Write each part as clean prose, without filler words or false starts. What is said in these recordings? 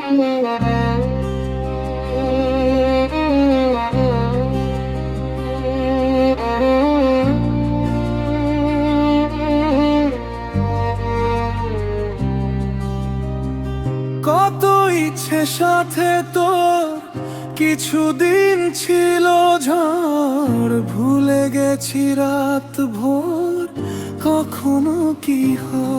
কত ইচ্ছে সাথে তোর কিছুদিন ছিল ঝড়, ভুলে গেছি রাত ভোর কখনো কি হয়।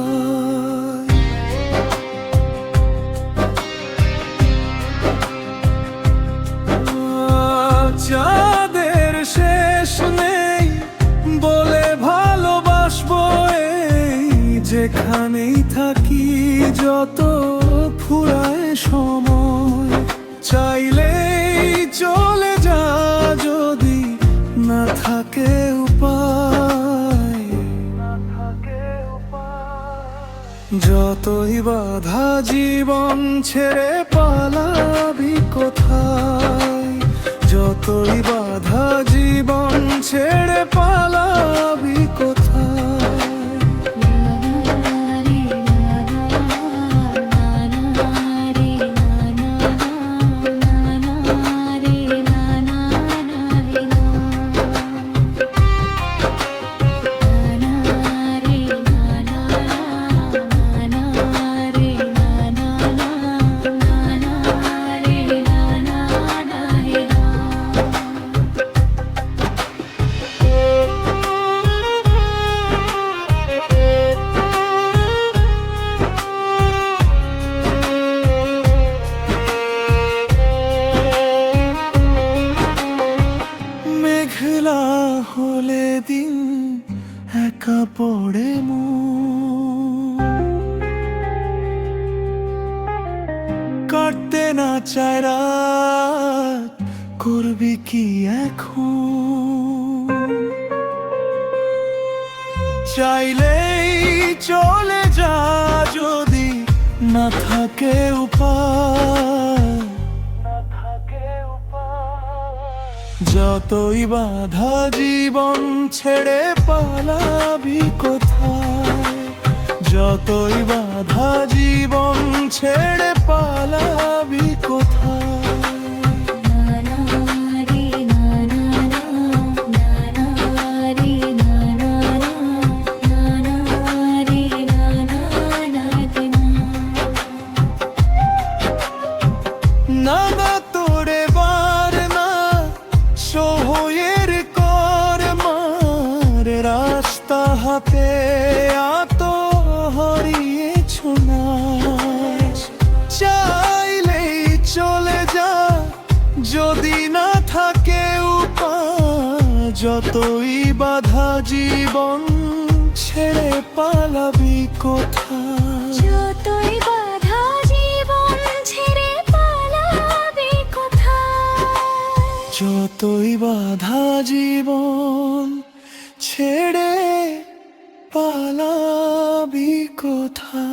চাঁদের শেষ নেই বলে ভালোবাসবো এই যেখানেই থাকি, যত ফুরায় সময় চাইলেই চলে যা যদি না থাকে উপায়। যতই বাধা জীবন ছেড়ে পালাবি কোথায়, যতই বাধা জীবন ছেড়ে পালাবি কোথায়। মেঘলা হলে দিন একা পড়ে কাটতে না চায় রাত, করবি কি এখন? চাইলেই চলে যা যদি না থাকে উপায়। যতই বাধা জীবন ছেড়ে পালাবি কোথায়, যতই বাধা জীবন ছেড়ে পালাবি কোথায়। নানা তোরে বার না সোহের কর মার, রাস্তা হাতে আত হারিয়েছ না। চাইলেই চলে যা যদি না থাকে উপায়, যতই বাধা জীবন ছেড়ে পালাবি কোথায়, যতই বাধা জীবন ছেড়ে পালাবি কোথায়, যতই বাধা জীবন ছেড়ে পালাবি কোথায়।